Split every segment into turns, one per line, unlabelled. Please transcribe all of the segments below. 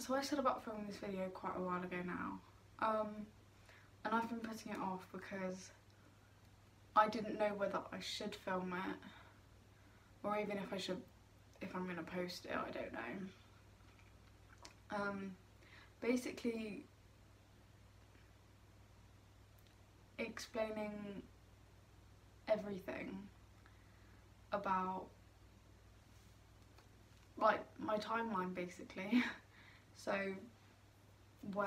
So I said about filming this video quite a while ago now, and I've been putting it off because I didn't know whether I should film it, or even if I'm going to post it, I don't know. Basically explaining everything about, like, my timeline basically. So when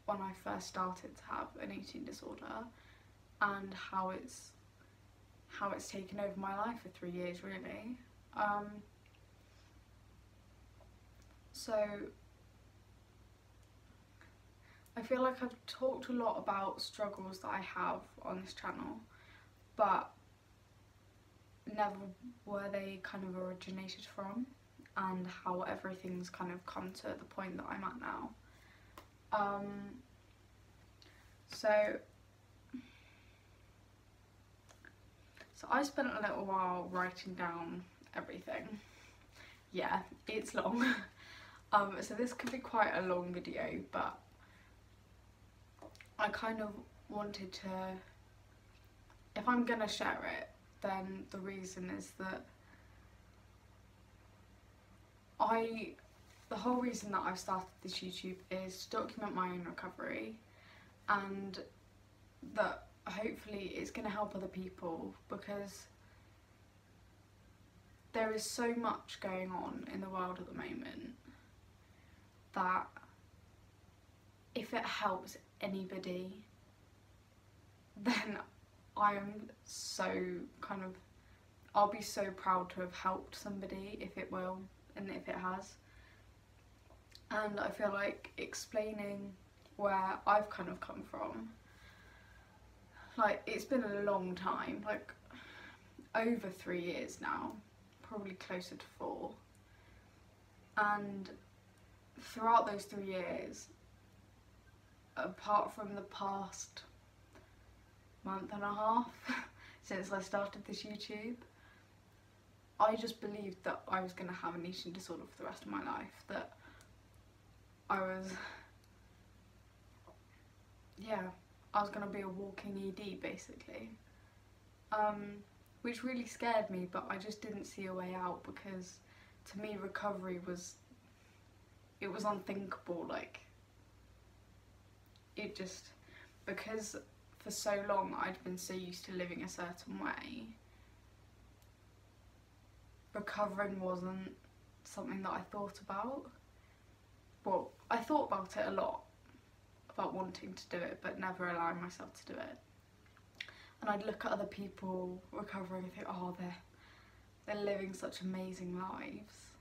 I first started to have an eating disorder and how it's taken over my life for 3 years really. So I feel like I've talked a lot about struggles that I have on this channel, but never were they kind of originated from, and how everything's kind of come to the point that I'm at now. So I spent a little while writing down everything. Yeah, it's long. So this could be quite a long video, but I kind of wanted to, if I'm gonna share it, then the reason is that the whole reason that I've started this YouTube is to document my own recovery, and that hopefully it's going to help other people, because there is so much going on in the world at the moment that if it helps anybody, then I am so I'll be so proud to have helped somebody if it will, and if it has. And I feel like explaining where I've kind of come from, like, it's been a long time, like over 3 years now, probably closer to 4, and throughout those 3 years, apart from the past month and a half since I started this YouTube, I just believed that I was going to have an eating disorder for the rest of my life, that I was going to be a walking ED basically, which really scared me, but I just didn't see a way out, because to me recovery was unthinkable. Like, it just, because for so long I'd been so used to living a certain way, recovering wasn't something that I thought about. Well, I thought about it a lot, about wanting to do it, but never allowing myself to do it. And I'd look at other people recovering and think, oh, they're living such amazing lives.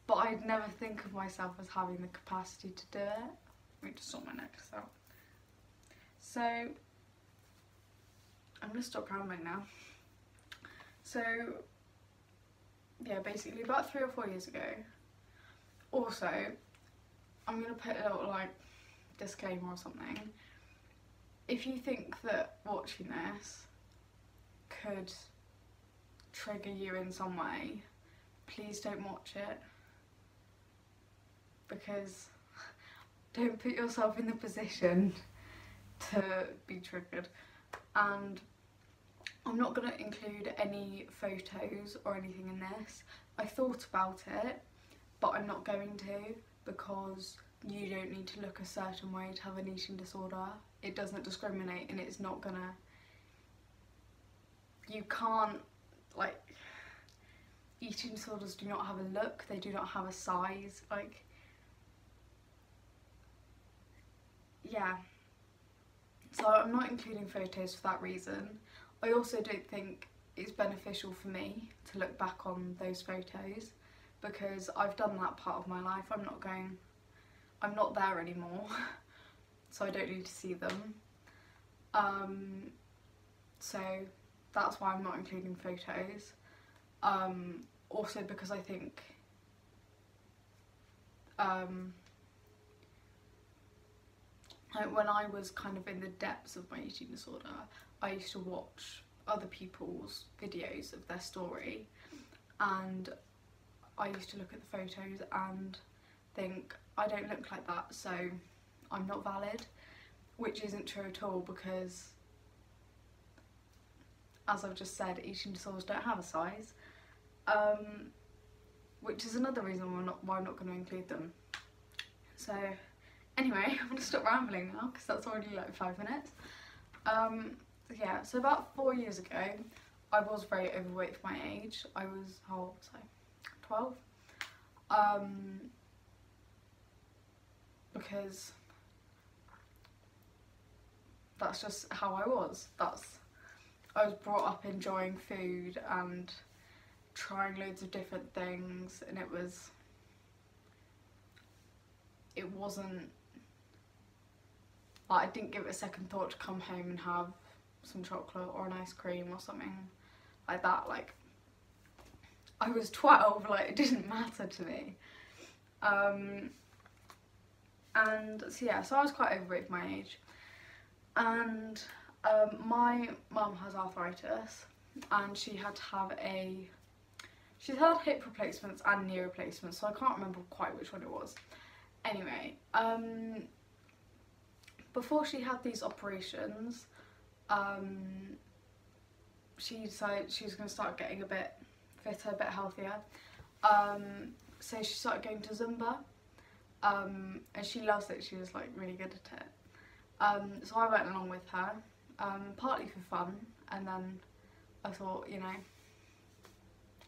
But I'd never think of myself as having the capacity to do it. Let me just sort my necklace out. So I'm gonna stop rambling now. So yeah, basically about 3 or 4 years ago. Also, I'm gonna put a little like disclaimer or something. If you think that watching this could trigger you in some way, please don't watch it, because don't put yourself in the position to be triggered. And I'm not going to include any photos or anything in this. I thought about it, but I'm not going to, because you don't need to look a certain way to have an eating disorder. It doesn't discriminate, and it's not gonna, you can't, like, eating disorders do not have a look, they do not have a size, like, yeah. So I'm not including photos for that reason. I also don't think it's beneficial for me to look back on those photos, because I've done that part of my life. I'm not there anymore, so I don't need to see them. So that's why I'm not including photos. Also because I think like when I was kind of in the depths of my eating disorder, I used to watch other people's videos of their story, and I used to look at the photos and think, I don't look like that, so I'm not valid, which isn't true at all, because as I've just said, eating disorders don't have a size, which is another reason why I'm not going to include them. So anyway, I'm going to stop rambling now because that's already like 5 minutes. Yeah, so about 4 years ago, I was very overweight for my age. I was, how old was I? 12? Because that's just how I was. I was brought up enjoying food and trying loads of different things, and it wasn't like, I didn't give it a second thought to come home and have some chocolate or an ice cream or something like that. Like, I was 12, like, it didn't matter to me. And so yeah, so I was quite overweight for my age, and my mum has arthritis, and she's had hip replacements and knee replacements, so I can't remember quite which one it was. Anyway, before she had these operations, she decided she was going to start getting a bit fitter, a bit healthier. So she started going to Zumba, and she loves it. She was like really good at it. So I went along with her, partly for fun, and then I thought, you know,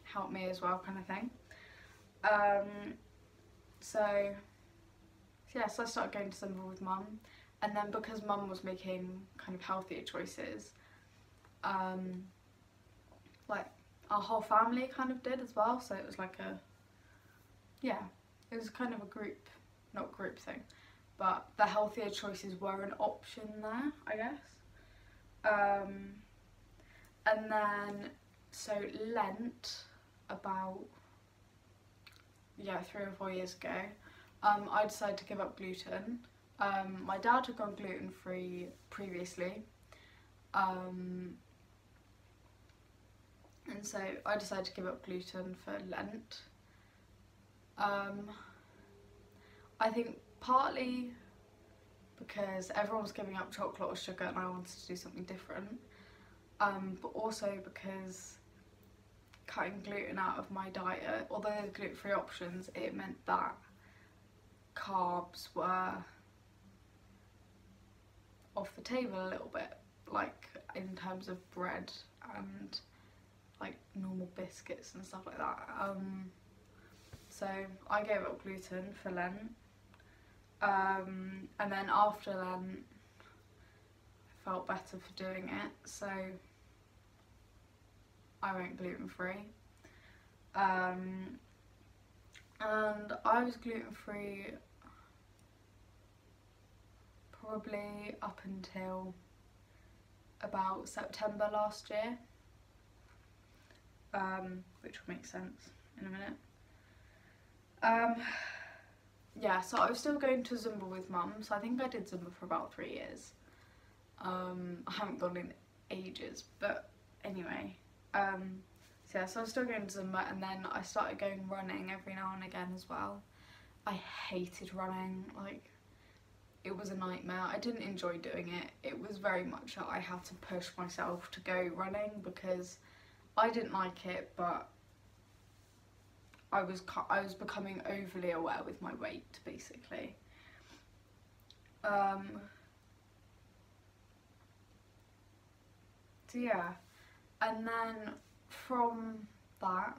help me as well, kind of thing. So yeah, so I started going to Zumba with Mum, and then because Mum was making kind of healthier choices, like our whole family kind of did as well. So it was like it was kind of a not group thing, but the healthier choices were an option there, I guess. And then, so Lent, about 3 or 4 years ago, I decided to give up gluten. My dad had gone gluten-free previously, and so I decided to give up gluten for Lent. I think partly because everyone was giving up chocolate or sugar and I wanted to do something different, but also because cutting gluten out of my diet, although there's gluten-free options, it meant that carbs were off the table a little bit, like in terms of bread and like normal biscuits and stuff like that. So I gave up gluten for Lent, and then after Lent I felt better for doing it, so I went gluten-free. And I was gluten-free probably up until about September last year, which will make sense in a minute. Yeah, so I was still going to Zumba with Mum, so I think I did Zumba for about 3 years. I haven't gone in ages, but anyway. So yeah, so I was still going to Zumba, and then I started going running every now and again as well. I hated running, like, it was a nightmare. I didn't enjoy doing it. It was very much that I had to push myself to go running because I didn't like it, but I was becoming overly aware with my weight, basically. So yeah, and then from that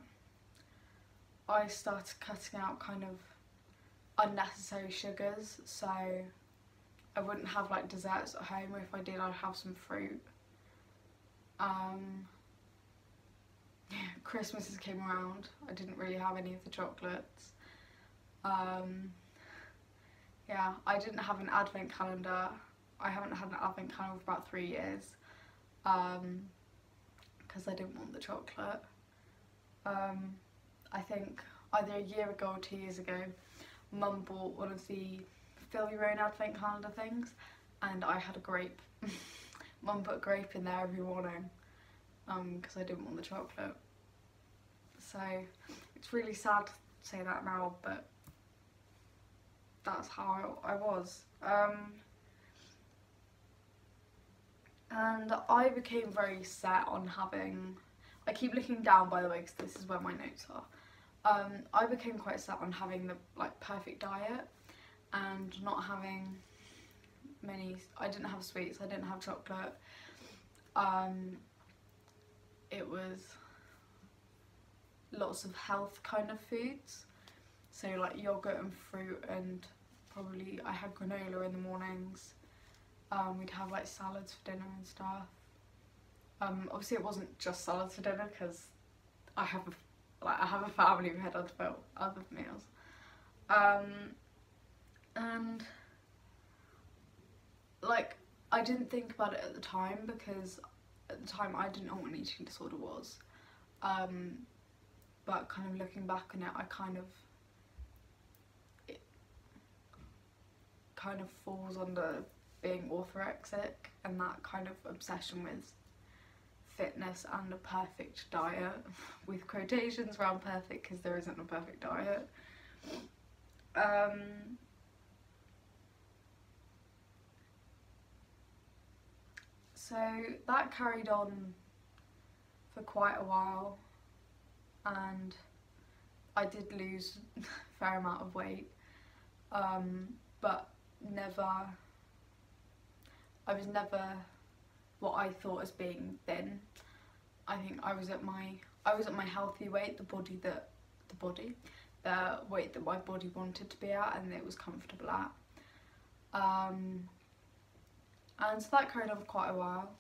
I started cutting out kind of unnecessary sugars, so I wouldn't have like desserts at home, or if I did I'd have some fruit. Christmas came around, I didn't really have any of the chocolates. Yeah, I didn't have an advent calendar. I haven't had an advent calendar for about 3 years, because I didn't want the chocolate. I think either a year ago or 2 years ago, Mum bought one of the fill your own advent calendar things, and I had a grape. Mum put a grape in there every morning, because I didn't want the chocolate. So it's really sad to say that now, but that's how I was. And I became very set on having, I keep looking down by the way because this is where my notes are. I became quite set on having the like perfect diet and not having many, I didn't have sweets, I didn't have chocolate. It was lots of health kind of foods, so like yogurt and fruit, and probably I had granola in the mornings. We'd have like salads for dinner and stuff. Obviously it wasn't just salads for dinner because I have a family who had other meals. And like I didn't think about it at the time because at the time I didn't know what an eating disorder was. But kind of looking back on it, it kind of falls under being orthorexic and that kind of obsession with fitness and a perfect diet, with quotations around perfect because there isn't a perfect diet. So that carried on for quite a while, and I did lose a fair amount of weight, but I was never what I thought as being thin. I think I was at my healthy weight, the weight that my body wanted to be at and it was comfortable at. And so that carried on for quite a while.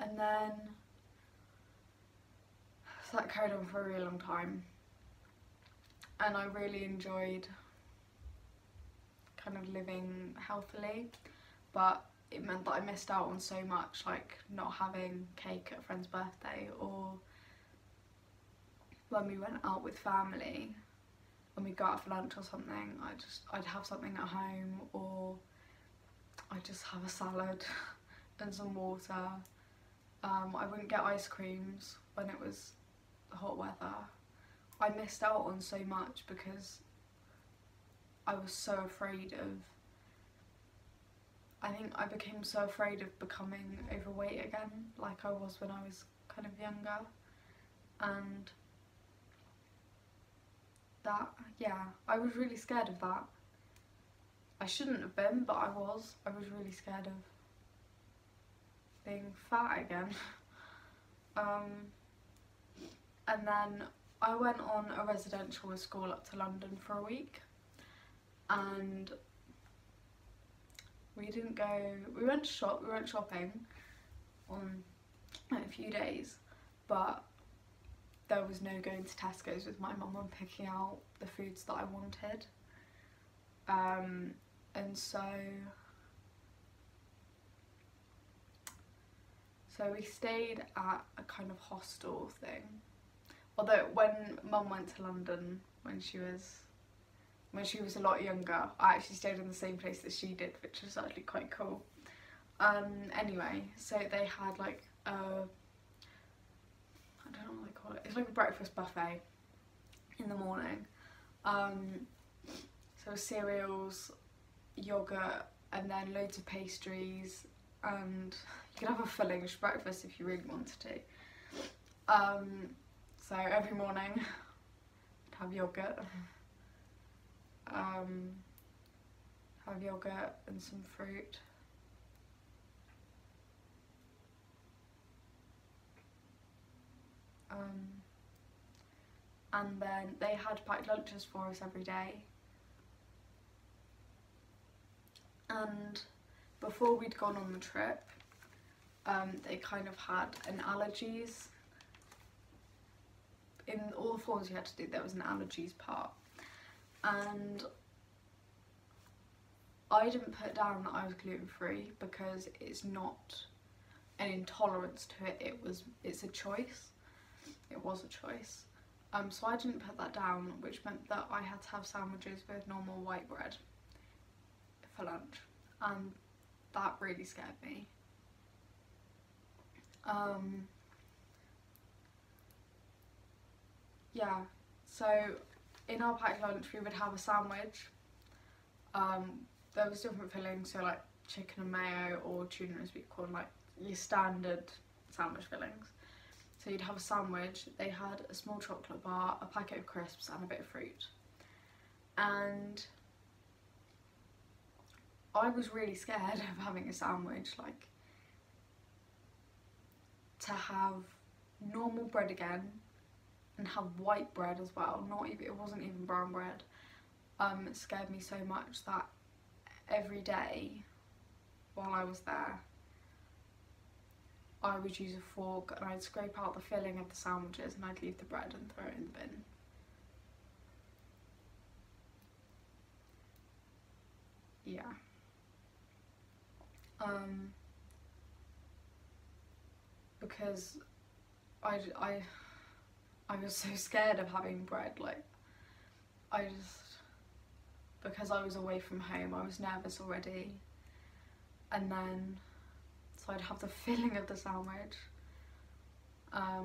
And then so that carried on for a really long time, and I really enjoyed kind of living healthily, but it meant that I missed out on so much, like not having cake at a friend's birthday, or when we went out with family, when we go out for lunch or something, I'd have something at home, or I'd just have a salad and some water. I wouldn't get ice creams when it was hot weather. I missed out on so much because I was so afraid of, I think I became so afraid of becoming overweight again, like I was when I was kind of younger. And that, yeah, I was really scared of that. I shouldn't have been, but I was really scared of being fat again. And then I went on a residential with school up to London for a week, and we went shopping on a few days, but there was no going to Tesco's with my mum and picking out the foods that I wanted. And so we stayed at a kind of hostel thing. Although when Mum went to London when she was a lot younger, I actually stayed in the same place that she did, which was actually quite cool. Anyway, so they had like I don't know what they call it. It's like a breakfast buffet in the morning. So cereals, yogurt, and then loads of pastries, and you could have a filling breakfast if you really wanted to. So every morning I'd have yogurt, and some fruit. And then they had packed lunches for us every day. And before we'd gone on the trip, they kind of had an allergies. In all the forms you had to do, there was an allergies part. And I didn't put down that I was gluten-free because it's not an intolerance to it, it's a choice. It was a choice. So I didn't put that down, which meant that I had to have sandwiches with normal white bread for lunch. and that really scared me. Yeah, so in our packed lunch we would have a sandwich. There was different fillings, so like chicken and mayo or tuna as we call like your standard sandwich fillings. So you'd have a sandwich, they had a small chocolate bar, a packet of crisps and a bit of fruit. And I was really scared of having a sandwich, like to have normal bread again and have white bread as well, not even, it wasn't even brown bread. It scared me so much that every day while I was there I would use a fork and I'd scrape out the filling of the sandwiches and I'd leave the bread and throw it in the bin. Yeah. Because I was so scared of having bread, like because I was away from home, I was nervous already, and then so I'd have the filling of the sandwich. I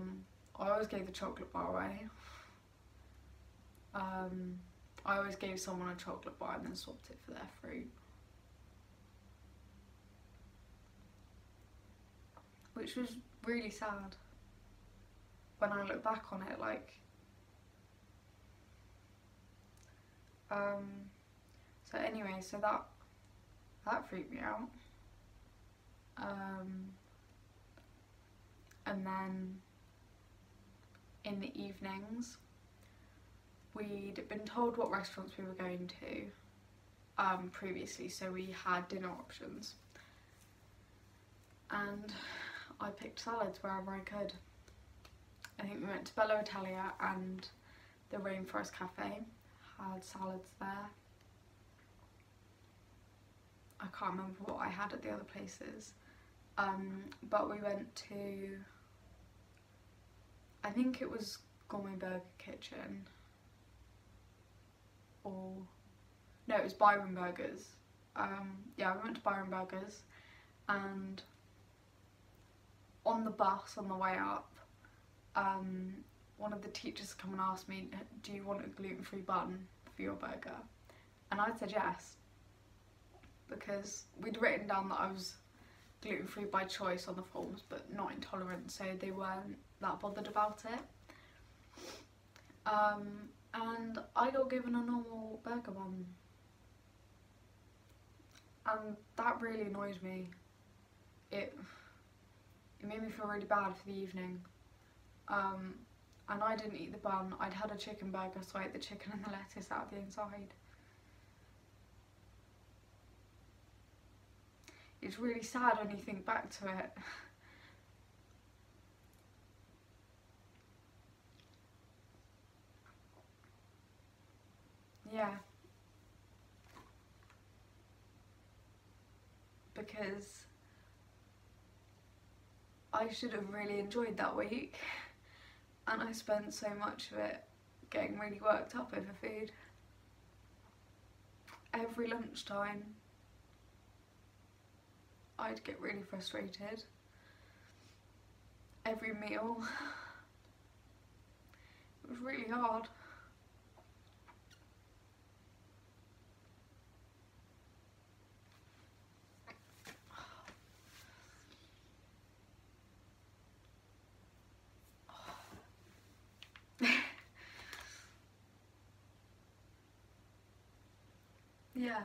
always gave the chocolate bar away. I always gave someone a chocolate bar and then swapped it for their fruit, which was really sad when I look back on it. Like, so anyway, so that freaked me out. And then in the evenings we'd been told what restaurants we were going to previously, so we had dinner options, and I picked salads wherever I could. I think we went to Bello Italia and the Rainforest Cafe, had salads there. I can't remember what I had at the other places, but we went to, I think it was Gourmet Burger Kitchen, or no, it was Byron Burgers. Yeah, we went to Byron Burgers, and on the bus on the way up, one of the teachers come and asked me, do you want a gluten-free bun for your burger? And I said yes, because we'd written down that I was gluten-free by choice on the forms but not intolerant, so they weren't that bothered about it. And I got given a normal burger bun, and that really annoyed me. It made me feel really bad for the evening. And I didn't eat the bun. I'd had a chicken burger, so I ate the chicken and the lettuce out of the inside. It's really sad when you think back to it. Yeah. Because I should have really enjoyed that week, and I spent so much of it getting really worked up over food. Every lunchtime I'd get really frustrated. Every meal. It was really hard. Yeah.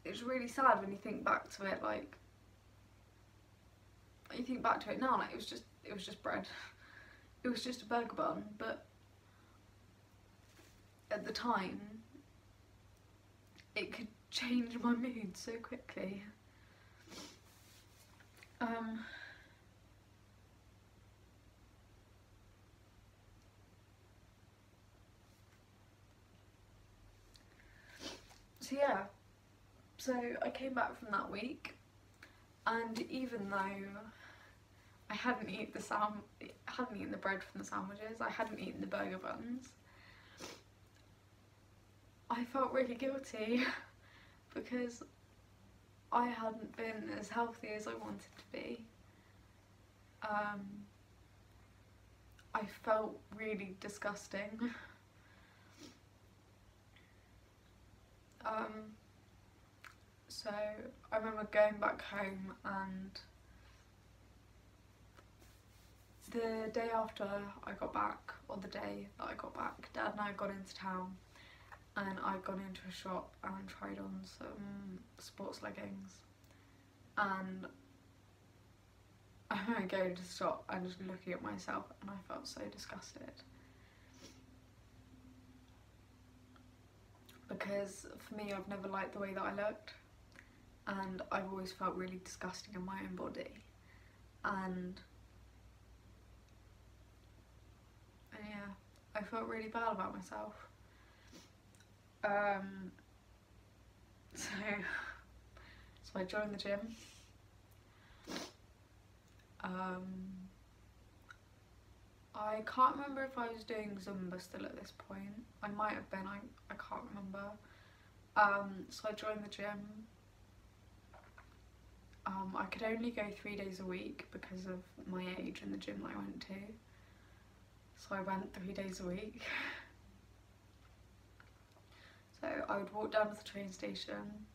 It's really sad when you think back to it, like, you think back to it now, like, it was just bread. It was just a burger bun, but at the time, it could change my mood so quickly. So yeah, so I came back from that week, and even though I hadn't eaten the bread from the sandwiches, I hadn't eaten the burger buns, I felt really guilty because I hadn't been as healthy as I wanted to be. I felt really disgusting. So I remember going back home, and the day after I got back, or the day that I got back, Dad and I got into town, and I'd gone into a shop and tried on some sports leggings, and I remember going to the shop and just looking at myself, and I felt so disgusted. Because for me, I've never liked the way that I looked, and I've always felt really disgusting in my own body, and yeah, I felt really bad about myself. So I joined the gym. I can't remember if I was doing Zumba still at this point. I might have been, I can't remember. So I joined the gym. I could only go 3 days a week because of my age and the gym that I went to. So I went 3 days a week. So I would walk down to the train station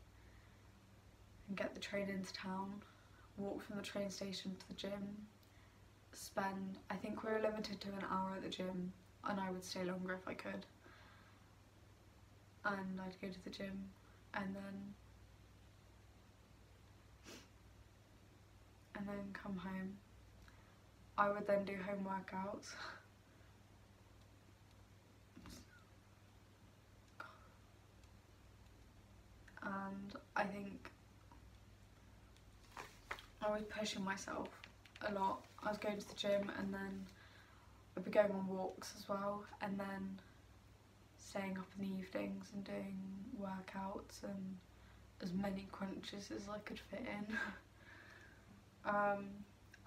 and get the train into town, walk from the train station to the gym, spend, I think we were limited to an hour at the gym, and I would stay longer if I could. And I'd go to the gym, and then come home. I would then do home workouts. And I think I was pushing myself a lot. I was going to the gym, and then I'd be going on walks as well, and then staying up in the evenings and doing workouts and as many crunches as I could fit in.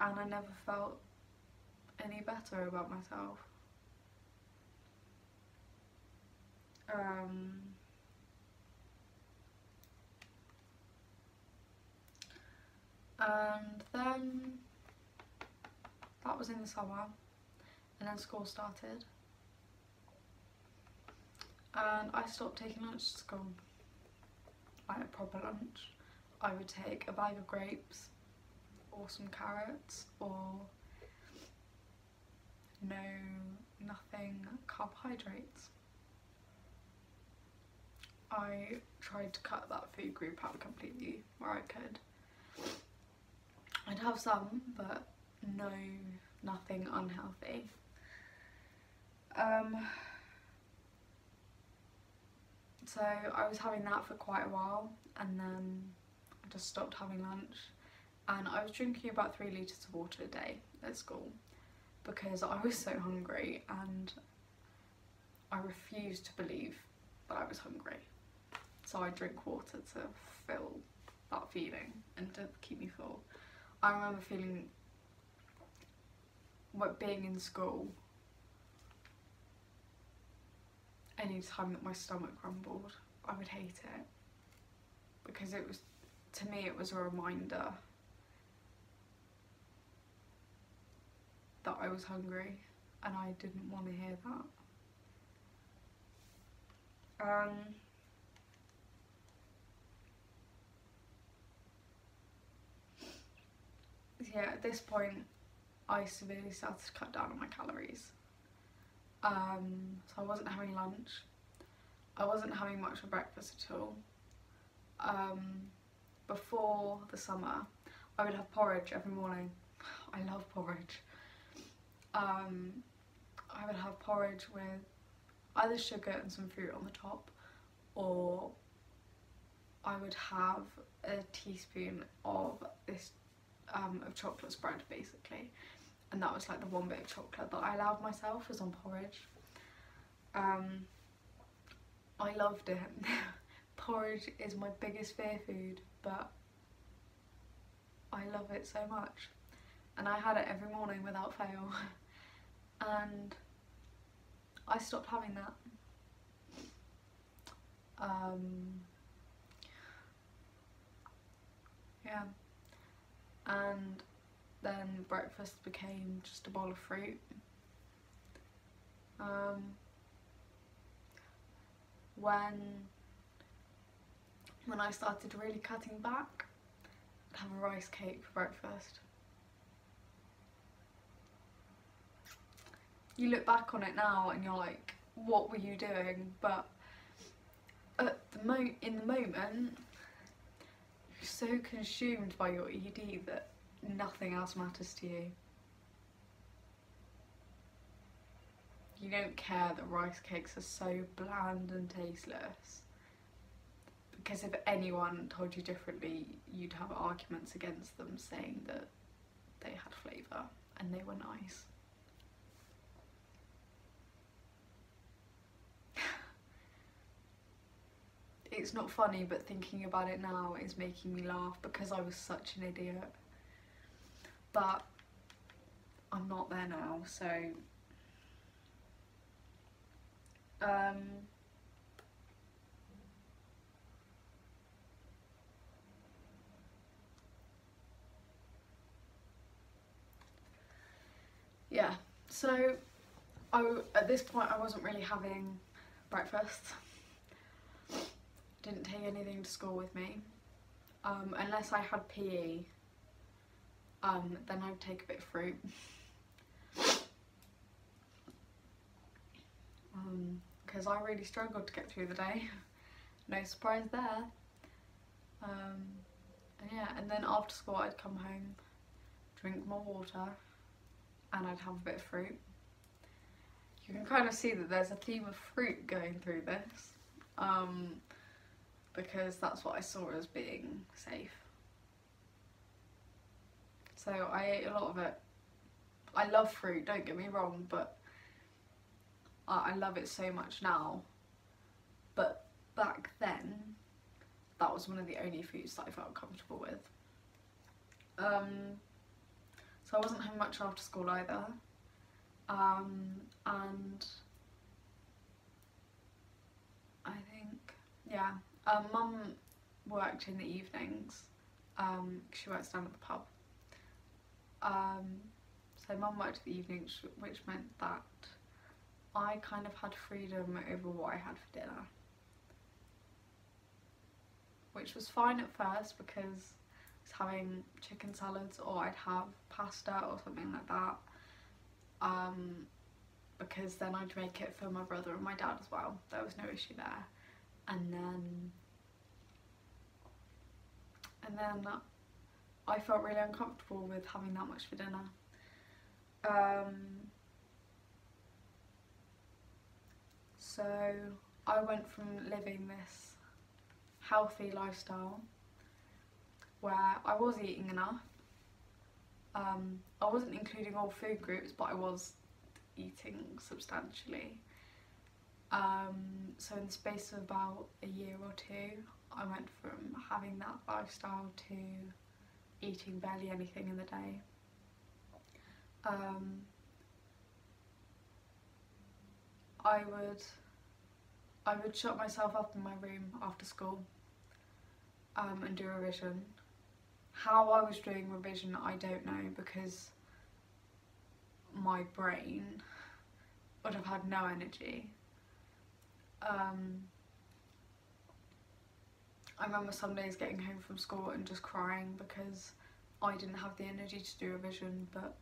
And I never felt any better about myself. And then that was in the summer, and then school started, and I stopped taking lunch to school, like a proper lunch. I would take a bag of grapes or some carrots, or nothing carbohydrates. I tried to cut that food group out completely where I could. I'd have some, but nothing unhealthy. So I was having that for quite a while, and then I just stopped having lunch, and I was drinking about 3 litres of water a day at school because I was so hungry, and I refused to believe that I was hungry. So I drink water to fill that feeling and to keep me full. I remember feeling like being in school, any time that my stomach grumbled, I would hate it, because it was, to me, it was a reminder that I was hungry, and I didn't want to hear that. Yeah, at this point I severely started to cut down on my calories. So I wasn't having lunch, I wasn't having much for breakfast at all. Before the summer I would have porridge every morning. I love porridge. I would have porridge with either sugar and some fruit on the top, or I would have a teaspoon of this of chocolate spread, basically, and that was like the one bit of chocolate that I allowed myself was on porridge. I loved it. Porridge is my biggest fear food, but I love it so much, and I had it every morning without fail. And I stopped having that. and then breakfast became just a bowl of fruit. When I started really cutting back, I'd have a rice cake for breakfast. You look back on it now and you're like, what were you doing? But in the moment, you're so consumed by your ED that nothing else matters to you. You don't care that rice cakes are so bland and tasteless. Because if anyone told you differently, you'd have arguments against them saying that they had flavour and they were nice. It's not funny, but thinking about it now is making me laugh because I was such an idiot. But I'm not there now, so yeah, so at this point I wasn't really having breakfast. Didn't take anything to school with me, unless I had PE, then I'd take a bit of fruit. Because I really struggled to get through the day. No surprise there. And yeah, and then after school I'd come home, drink more water, and I'd have a bit of fruit. You can kind of see that there's a theme of fruit going through this, because that's what I saw as being safe. So I ate a lot of it. I love fruit, don't get me wrong, but I love it so much now. But back then, that was one of the only foods that I felt comfortable with. So I wasn't having much after school either. And I think, yeah, Mum worked in the evenings. She works down at the pub. So Mum worked in the evenings, which meant that I kind of had freedom over what I had for dinner. Which was fine at first because I was having chicken salads, or I'd have pasta or something like that. Because then I'd make it for my brother and my dad as well. There was no issue there. And then I felt really uncomfortable with having that much for dinner. So I went from living this healthy lifestyle where I was eating enough. I wasn't including all food groups, but I was eating substantially. So in the space of about a year or two, I went from having that lifestyle to eating barely anything in the day. I would shut myself up in my room after school and do revision. How I was doing revision, I don't know, because my brain would have had no energy. I remember some days getting home from school and just crying because I didn't have the energy to do revision, but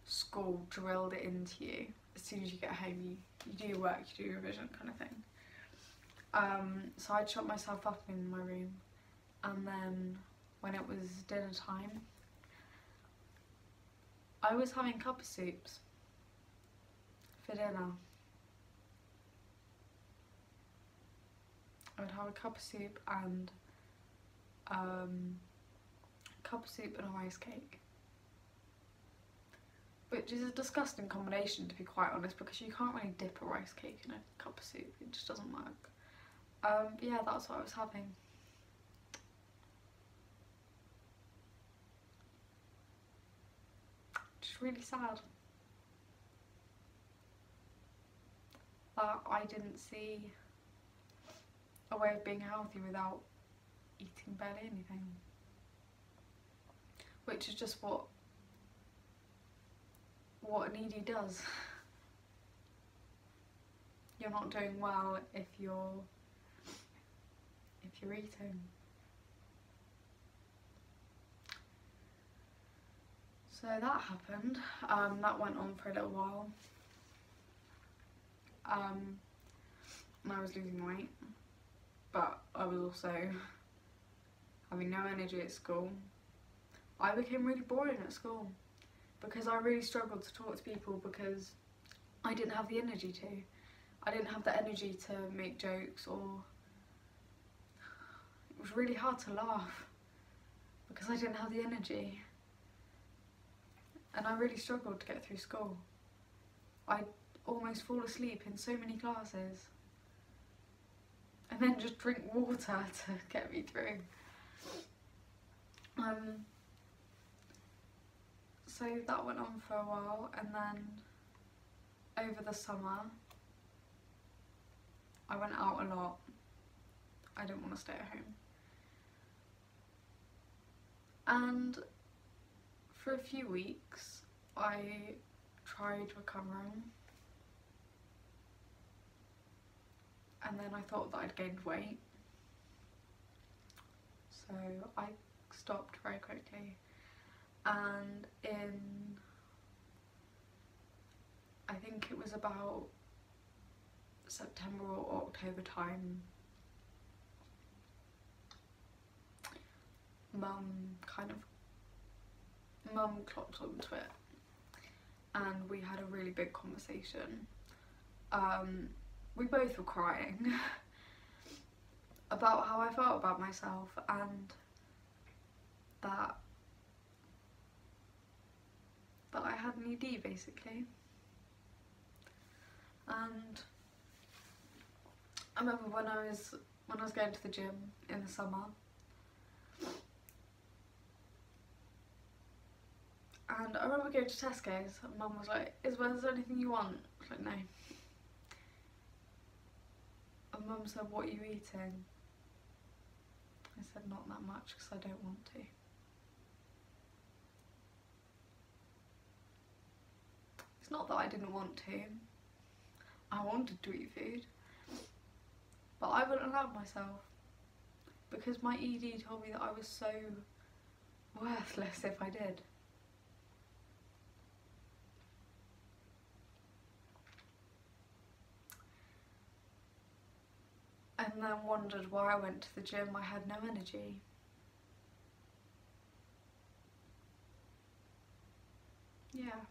school drilled it into you. As soon as you get home, you do your work, you do your revision kind of thing. So I'd shut myself up in my room, and then when it was dinner time, I was having a cup of soups for dinner. I would have a cup of soup and a rice cake. Which is a disgusting combination, to be quite honest, because you can't really dip a rice cake in a cup of soup, it just doesn't work. But yeah, that's what I was having. Just really sad that I didn't see a way of being healthy without eating barely anything. which is just what an ED does. You're not doing well if you're eating. So that happened. That went on for a little while. And I was losing weight, but I was also having no energy at school. I became really boring at school because I really struggled to talk to people because I didn't have the energy to. I didn't have the energy to make jokes, or it was really hard to laugh because I didn't have the energy. And I really struggled to get through school. I'd almost fall asleep in so many classes and then just drink water to get me through. So that went on for a while, and then over the summer I went out a lot. I didn't want to stay at home. And for a few weeks I tried recovering, and then I thought that I'd gained weight, so I stopped very quickly. And in, I think it was about September or October time, Mum clocked onto it, and we had a really big conversation. We both were crying about how I felt about myself, and that I had an ED basically. And I remember when I was going to the gym in the summer, and I remember going to Tesco's and Mum was like, is there anything you want? I was like, no. And Mum said, what are you eating? I said, not that much because I don't want to. It's not that I didn't want to. I wanted to eat food, but I wouldn't allow myself because my ED told me that I was so worthless if I did. And then wondered why I went to the gym. I had no energy. Yeah.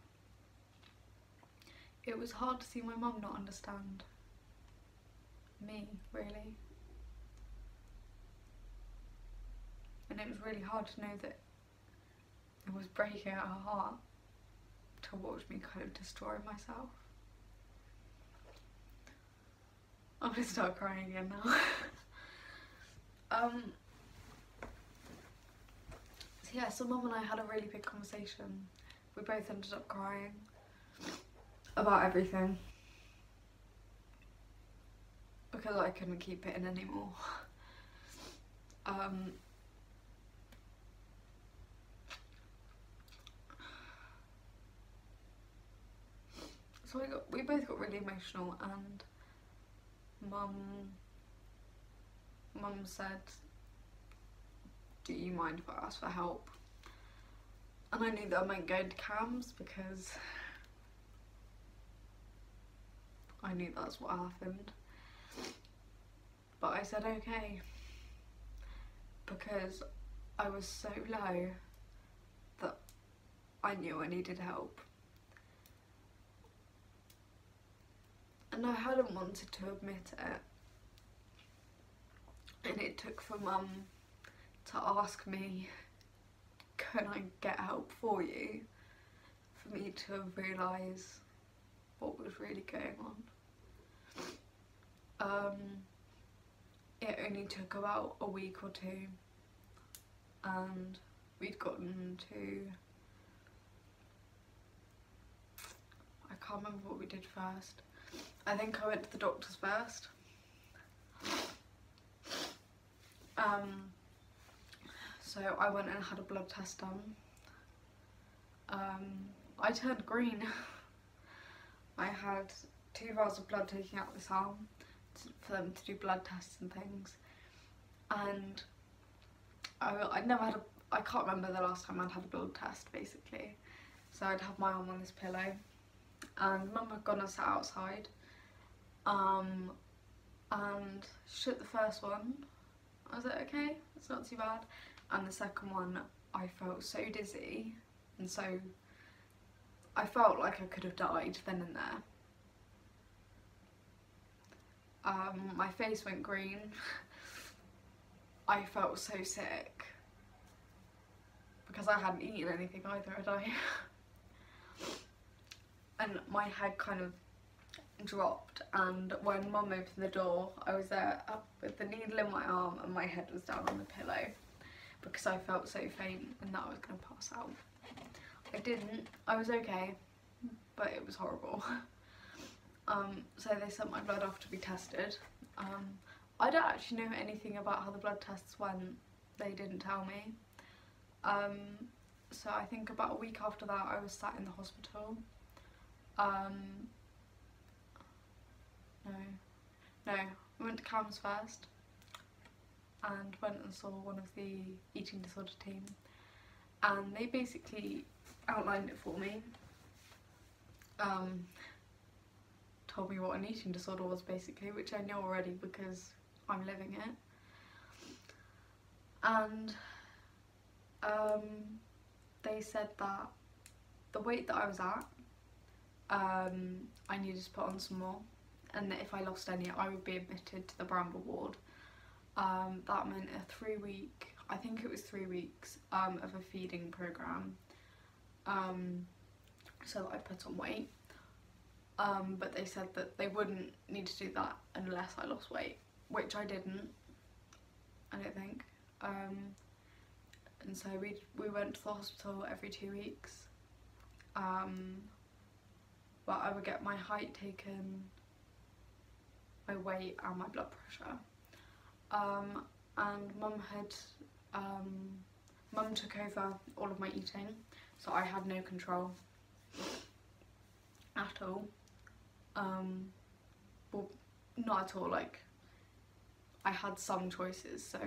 It was hard to see my mum not understand me, really. And it was really hard to know that it was breaking at her heart to watch me kind of destroy myself. I'm gonna start crying again now. So yeah, so Mum and I had a really big conversation. We both ended up crying about everything because I couldn't keep it in anymore. So we both got really emotional, and Mum said, do you mind if I ask for help? And I knew that I meant going to CAMS because I knew that's what happened. But I said okay, because I was so low that I knew I needed help. And I hadn't wanted to admit it. And it took for Mum to ask me, can I get help for you? For me to realise what was really going on. It only took about a week or two, and we'd gotten to, I can't remember what we did first. I think I went to the doctors first. So I went and had a blood test done, I turned green. I had 2 vials of blood taken out this arm for them to do blood tests and things, and I'd never had I can't remember the last time I'd had a blood test basically, so I'd have my arm on this pillow, and Mum had gone and sat outside, and she took the first one. I was like, okay, it's not too bad, and the second one I felt so dizzy, and so I felt like I could have died then and there. My face went green. I felt so sick because I hadn't eaten anything either, had I? And my head kind of dropped, and when Mum opened the door, I was there up with the needle in my arm and my head was down on the pillow because I felt so faint and that I was going to pass out. I didn't. I was okay, but it was horrible. So they sent my blood off to be tested. I don't actually know anything about how the blood tests went. They didn't tell me. So I think about a week after that I was sat in the hospital. No, we went to CAMS first and went and saw one of the eating disorder team, and they basically outlined it for me. Told me what an eating disorder was basically, which I knew already because I'm living it. And they said that the weight that I was at, I needed to put on some more, and that if I lost any I would be admitted to the Bramble ward. That meant a 3-week, I think it was 3 weeks of a feeding programme, so that I put on weight. But they said that they wouldn't need to do that unless I lost weight, which I didn't, I don't think. And so we went to the hospital every 2 weeks. But I would get my height taken, my weight and my blood pressure. And Mum took over all of my eating, so I had no control at all. Well, not at all, like, I had some choices, so,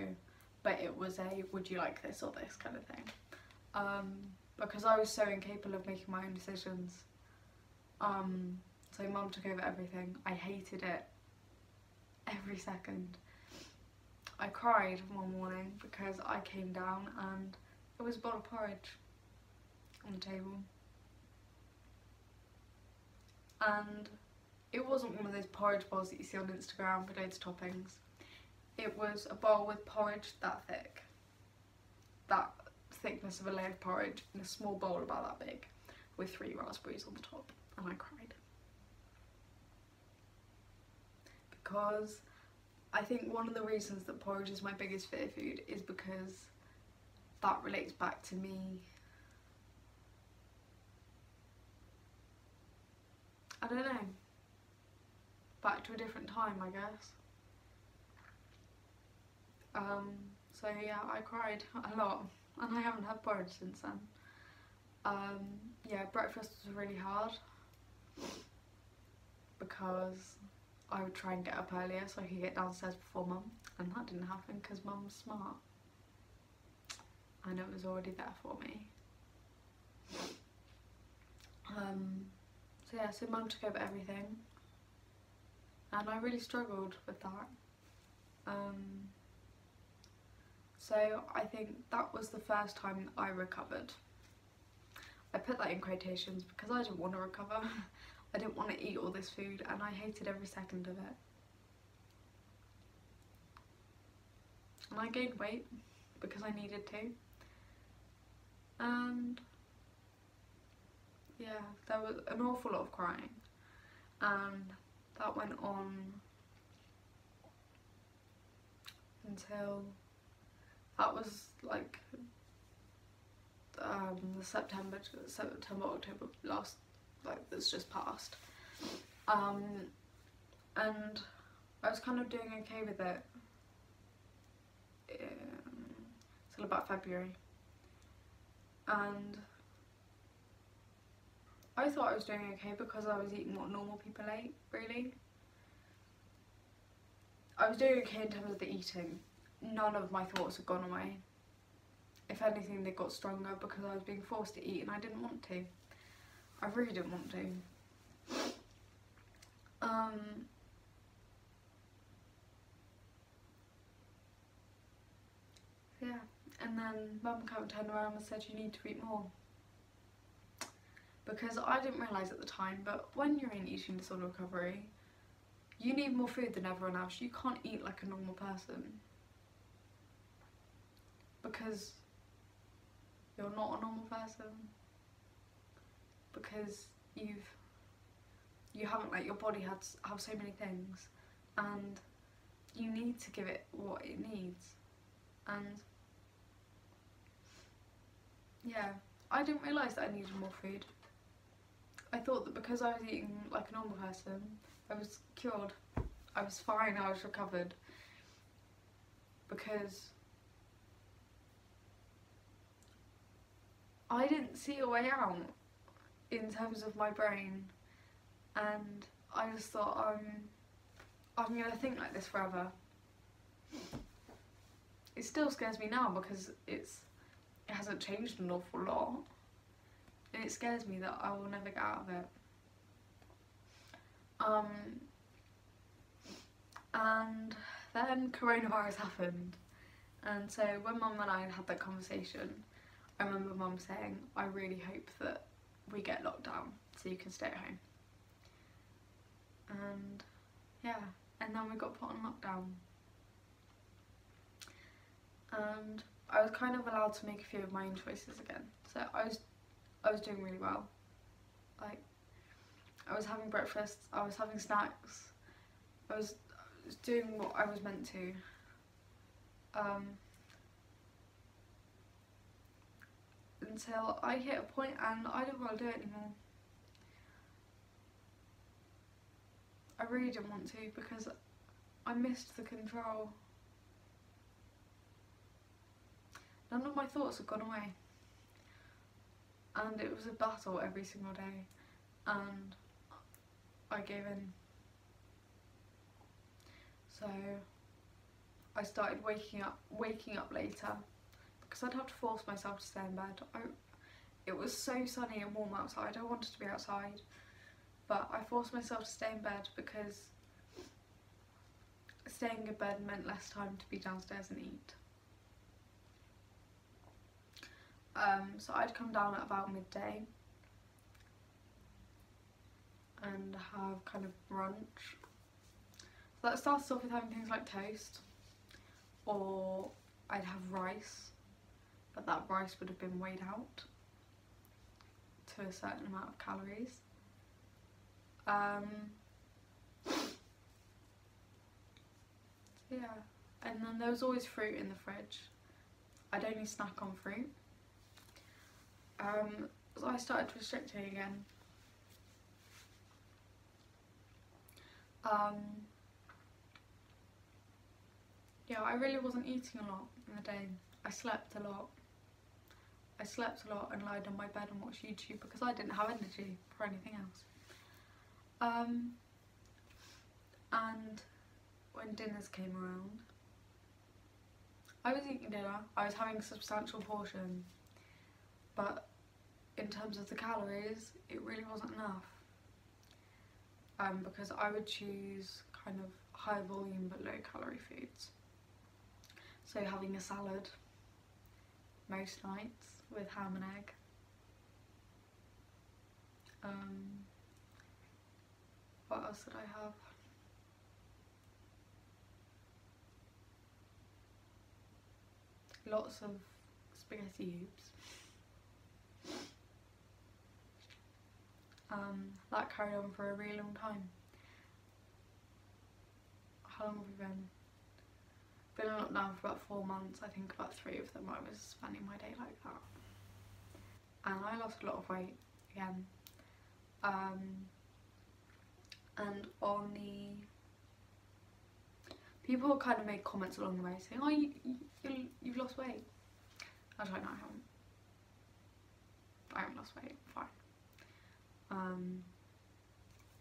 but it was a would you like this or this kind of thing. Because I was so incapable of making my own decisions. So Mum took over everything. I hated it every second. I cried one morning because I came down and there was a bowl of porridge on the table. And it wasn't one of those porridge bowls that you see on Instagram with loads of toppings. It was a bowl with porridge that thick. That thickness of a layer of porridge in a small bowl about that big with 3 raspberries on the top, and I cried. Because I think one of the reasons that porridge is my biggest fear food is because that relates back to me. I don't know. Back to a different time, I guess. So yeah, I cried a lot, and I haven't had porridge since then. Yeah, breakfast was really hard because I would try and get up earlier so I could get downstairs before Mum, and that didn't happen because Mum's smart and it was already there for me. So yeah, so Mum took over everything and I really struggled with that. So I think that was the first time I recovered. I put that in quotations because I didn't want to recover. I didn't want to eat all this food and I hated every second of it. And I gained weight because I needed to. And yeah, there was an awful lot of crying. And that went on until, that was like the September, October last, like that's just passed. And I was kind of doing okay with it till about February. And I thought I was doing okay because I was eating what normal people ate, really. I was doing okay in terms of the eating. None of my thoughts had gone away. If anything, they got stronger because I was being forced to eat and I didn't want to. I really didn't want to. Yeah, and then Mum kind of turned around and said, you need to eat more. Because I didn't realise at the time, but when you're in eating disorder recovery, you need more food than everyone else. You can't eat like a normal person. Because you're not a normal person. Because you haven't let your body have so many things, and you need to give it what it needs. And yeah, I didn't realise that I needed more food. I thought that because I was eating like a normal person, I was cured. I was fine, I was recovered. Because I didn't see a way out in terms of my brain, and I just thought I'm gonna think like this forever. It still scares me now because it hasn't changed an awful lot, and it scares me that I will never get out of it. And then coronavirus happened, and so when Mum and I had that conversation, I remember Mum saying, I really hope that we get locked down so you can stay at home. And yeah, and then we got put on lockdown. And I was kind of allowed to make a few of my own choices again. So I was doing really well. Like, I was having breakfast, I was having snacks, I was doing what I was meant to. Until I hit a point and I didn't want to do it anymore. I really didn't want to because I missed the control. None of my thoughts had gone away. And it was a battle every single day. And I gave in. So I started waking up later because I'd have to force myself to stay in bed. It was so sunny and warm outside, I wanted to be outside, but I forced myself to stay in bed because staying in bed meant less time to be downstairs and eat. So I'd come down at about midday and have kind of brunch. So that started off with having things like toast, or I'd have rice, but that rice would have been weighed out to a certain amount of calories. So yeah, and then there was always fruit in the fridge. I'd only snack on fruit. So I started restricting again. Yeah, I really wasn't eating a lot in the day. I slept a lot. I slept a lot and lied on my bed and watched YouTube because I didn't have energy for anything else. And when dinners came around, I was eating dinner, I was having a substantial portion, but in terms of the calories, it really wasn't enough. Because I would choose kind of high volume but low calorie foods. So having a salad most nights with ham and egg. What else did I have? Lots of spaghetti hoops. That carried on for a really long time. How long have we been? Been in lockdown for about 4 months. I think about 3 of them I was spending my day like that. And I lost a lot of weight again. And on the... people kind of made comments along the way saying, oh, you've lost weight. I was like, no, I haven't lost weight, fine.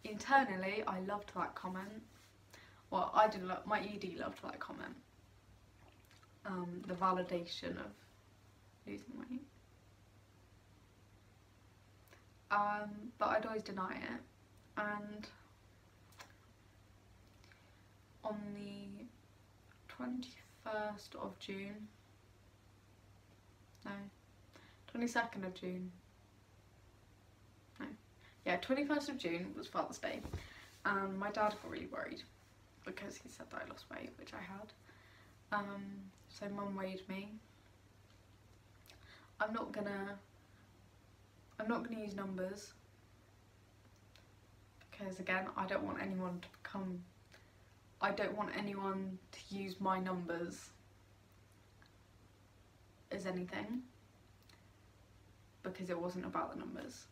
Internally, I loved that comment. Well, I didn't love, my ED loved that comment. The validation of losing weight. But I'd always deny it. And on the 21st of June, no, 22nd of June, no, yeah, 21st of June was Father's Day, and my dad got really worried because he said that I lost weight, which I had. So Mum weighed me. I'm not gonna use numbers because, again, I don't want anyone to use my numbers as anything, because it wasn't about the numbers.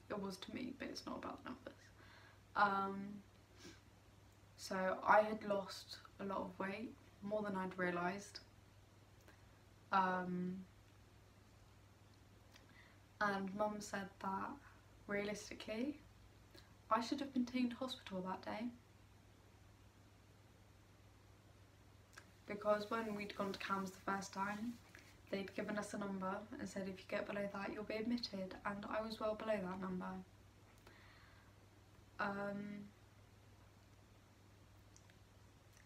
It was to me, but it's not about the numbers. So I had lost a lot of weight, more than I'd realised. And Mum said that realistically I should have been taken to hospital that day, because when we'd gone to CAMS the first time, they'd given us a number and said if you get below that you'll be admitted, and I was well below that number.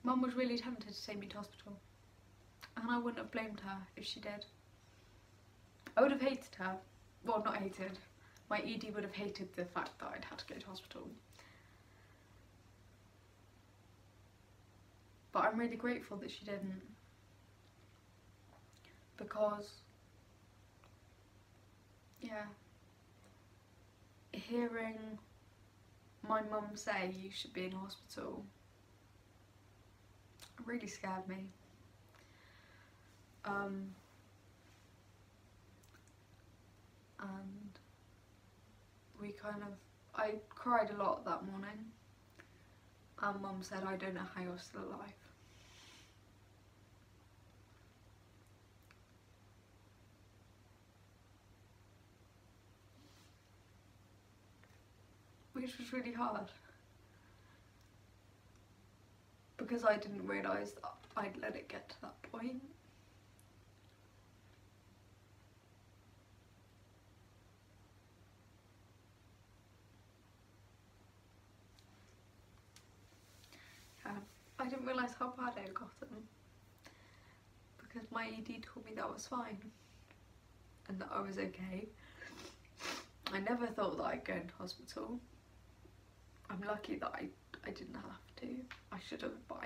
Mum was really tempted to take me to hospital, and I wouldn't have blamed her if she did. I would have hated her. Well, not hated. My ED would have hated the fact that I'd had to go to hospital. But I'm really grateful that she didn't, because, yeah, hearing my mum say you should be in hospital really scared me. And I cried a lot that morning, and Mum said, I don't know how you're still alive. Which was really hard, because I didn't realise that I'd let it get to that point. Yeah, I didn't realise how bad I had gotten, because my ED told me that was fine and that I was okay. I never thought that I'd go into hospital. I'm lucky that I didn't have to. I should have, but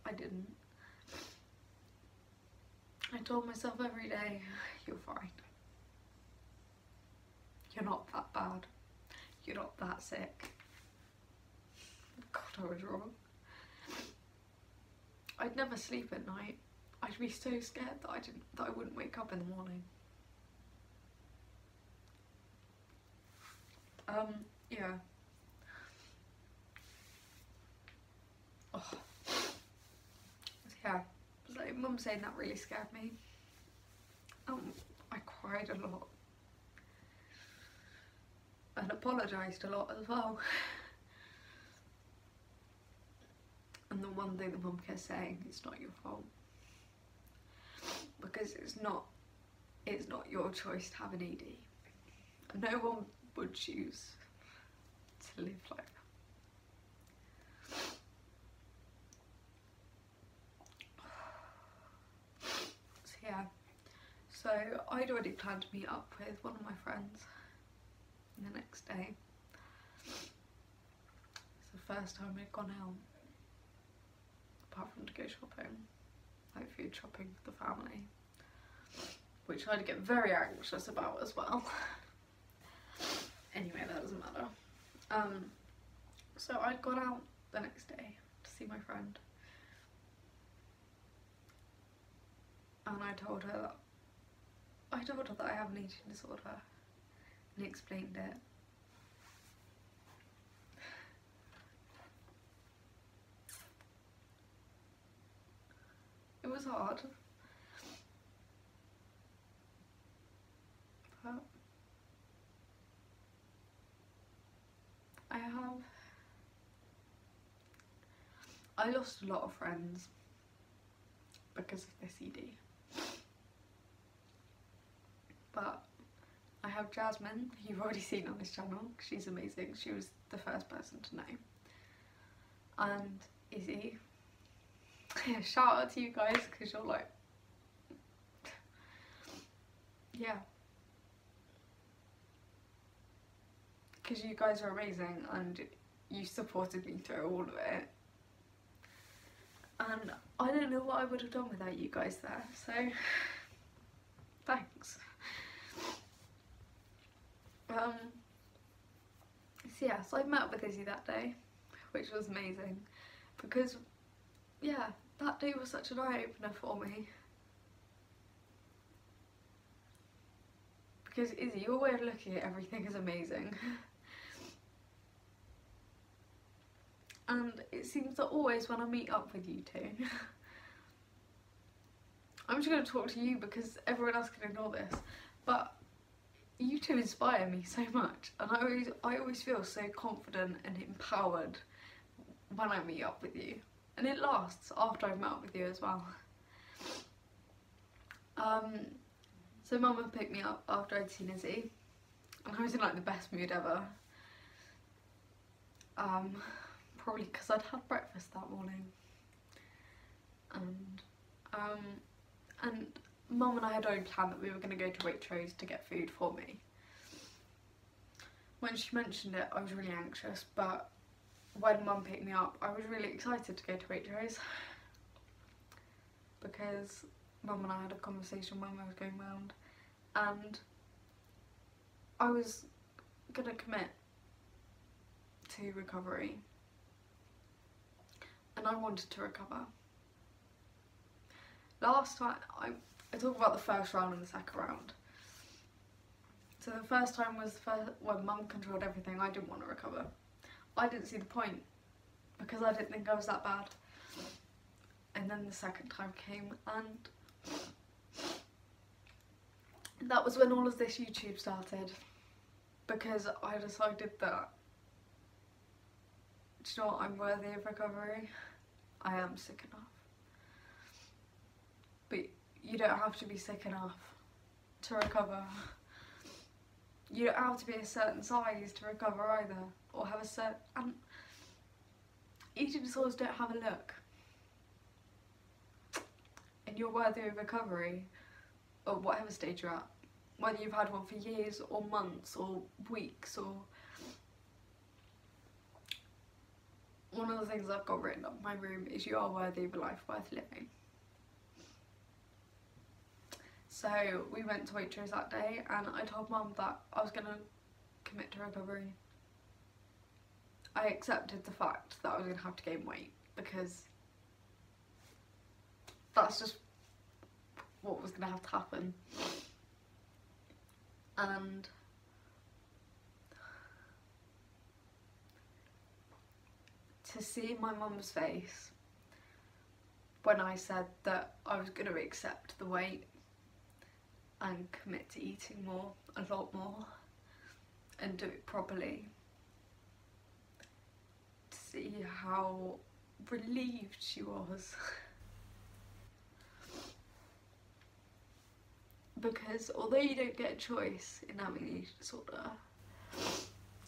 I didn't. I told myself every day, you're fine. You're not that bad. You're not that sick. God, I was wrong. I'd never sleep at night. I'd be so scared that I wouldn't wake up in the morning. Yeah. Oh. Yeah, so Mum saying that really scared me. I cried a lot. And apologised a lot as well. And the one thing that Mum kept saying, it's not your fault. Because it's not your choice to have an ED. No one would choose to live like that. So yeah, so I'd already planned to meet up with one of my friends the next day. It's the first time we'd gone out, apart from to go shopping, like food shopping for the family, which I'd get very anxious about as well. Anyway, that doesn't matter. So I'd gone out the next day to see my friend, and I told her that I have an eating disorder, and explained it. It was hard, but I lost a lot of friends because of this ED. But I have Jasmine, who you've already seen on this channel, she's amazing, she was the first person to know. And Izzy, shout out to you guys, because you're like, yeah. Because you guys are amazing and you supported me through all of it. And I don't know what I would have done without you guys there, so thanks. So yeah, so I met up with Izzy that day, which was amazing, because yeah, that day was such an eye-opener for me. Because Izzy, your way of looking at everything is amazing. And it seems that always when I meet up with you two, I'm just going to talk to you because everyone else can ignore this, but you two inspire me so much, and I always feel so confident and empowered when I meet up with you, and it lasts after I've met up with you as well. So Mum would pick me up after I'd seen Izzy, and I was in like the best mood ever. Probably because I'd had breakfast that morning, and Mum and I had already planned that we were going to go to Waitrose to get food for me. When she mentioned it, I was really anxious, but when Mum picked me up, I was really excited to go to Waitrose, because Mum and I had a conversation when I was going round, and I was going to commit to recovery, and I wanted to recover. Last time, I talk about the first round and the second round. So the first time was when Mum controlled everything. I didn't want to recover. I didn't see the point because I didn't think I was that bad. And then the second time came, and that was when all of this YouTube started, because I decided that, do you know what, I'm worthy of recovery. I am sick enough. But you don't have to be sick enough to recover. You don't have to be a certain size to recover either, or have a certain... And eating disorders don't have a look. And you're worthy of recovery, or whatever stage you're at. Whether you've had one for years, or months, or weeks, or... One of the things I've got written up in my room is you are worthy of a life worth living. So we went to Waitrose that day, and I told Mum that I was going to commit to recovery. I accepted the fact that I was going to have to gain weight, because that's just what was going to have to happen. And to see my mum's face when I said that I was going to accept the weight and commit to eating more, a lot more, and do it properly, to see how relieved she was. Because although you don't get a choice in having an eating disorder,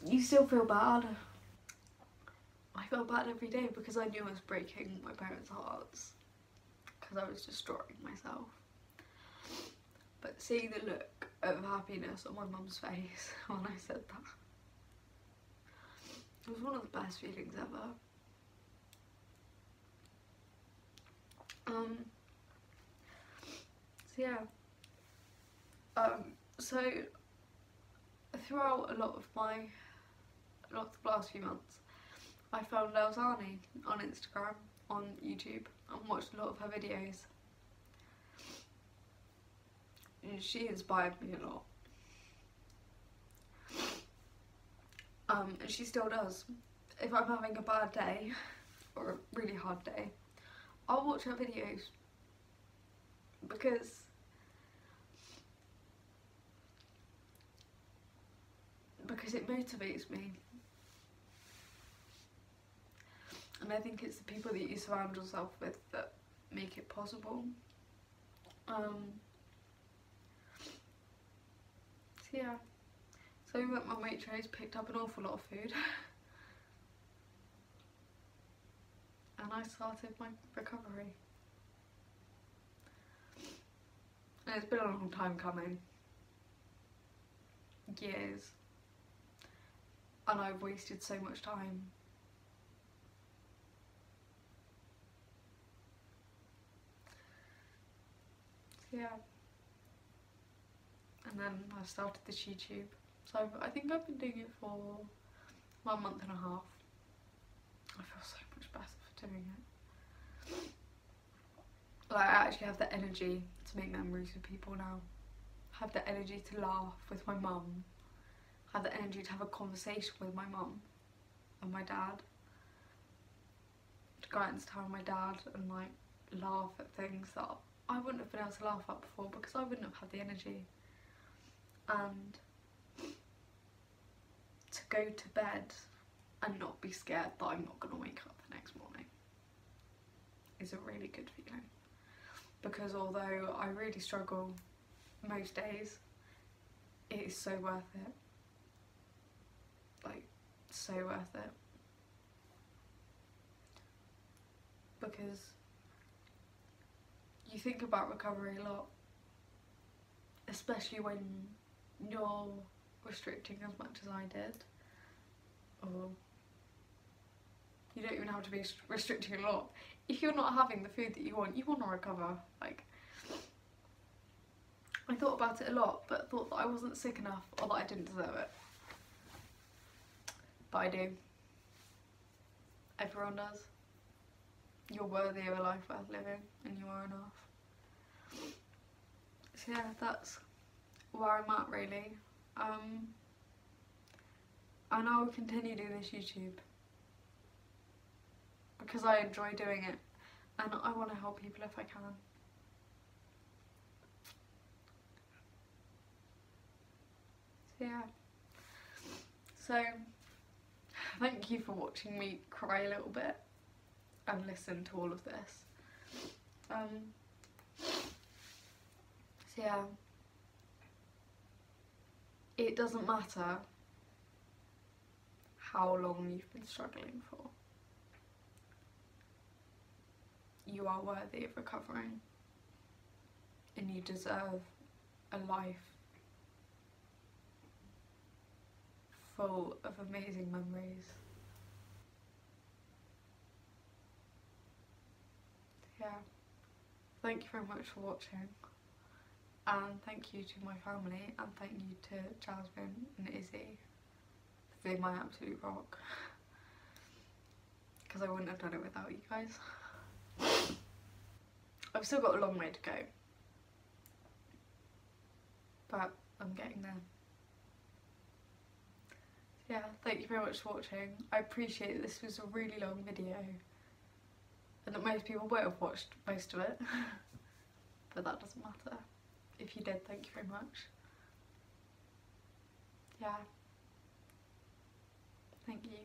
you still feel bad. I felt bad every day because I knew I was breaking my parents' hearts, because I was destroying myself. But seeing the look of happiness on my mum's face when I said that, it was one of the best feelings ever. So yeah. So throughout a lot of the last few months, I found Elzani on Instagram, on YouTube, and watched a lot of her videos. And she inspired me a lot. And she still does. If I'm having a bad day, or a really hard day, I'll watch her videos. Because it motivates me. And I think it's the people that you surround yourself with that make it possible. So yeah, so we went on Waitrose, picked up an awful lot of food and I started my recovery. And it's been a long time coming. Years. And I've wasted so much time. So yeah. And then I started this YouTube. So I think I've been doing it for 1 month and a half. I feel so much better for doing it. Like, I actually have the energy to make memories with people now. I have the energy to laugh with my mum. I have the energy to have a conversation with my mum and my dad. To go out into town with my dad and like laugh at things that I wouldn't have been able to laugh at before because I wouldn't have had the energy. And to go to bed and not be scared that I'm not going to wake up the next morning is a really good feeling. Because although I really struggle most days, it is so worth it. Like, so worth it. Because you think about recovery a lot, especially when you're restricting as much as I did, or you don't even have to be restricting a lot. If you're not having the food that you want to recover. Like, I thought about it a lot, but thought that I wasn't sick enough or that I didn't deserve it. But I do. Everyone does. You're worthy of a life worth living, and you are enough. So yeah, that's where I'm at really. And I will continue doing this YouTube because I enjoy doing it and I want to help people if I can. So yeah. So thank you for watching me cry a little bit and listen to all of this. So yeah. It doesn't matter how long you've been struggling for. You are worthy of recovering and you deserve a life full of amazing memories. Yeah, thank you very much for watching, and thank you to my family, and thank you to Jasmine and Izzy for being my absolute rock, because I wouldn't have done it without you guys. I've still got a long way to go, but I'm getting there. So yeah, thank you very much for watching. I appreciate that this was a really long video and that most people won't have watched most of it, but that doesn't matter. If you did, thank you very much. Yeah, thank you.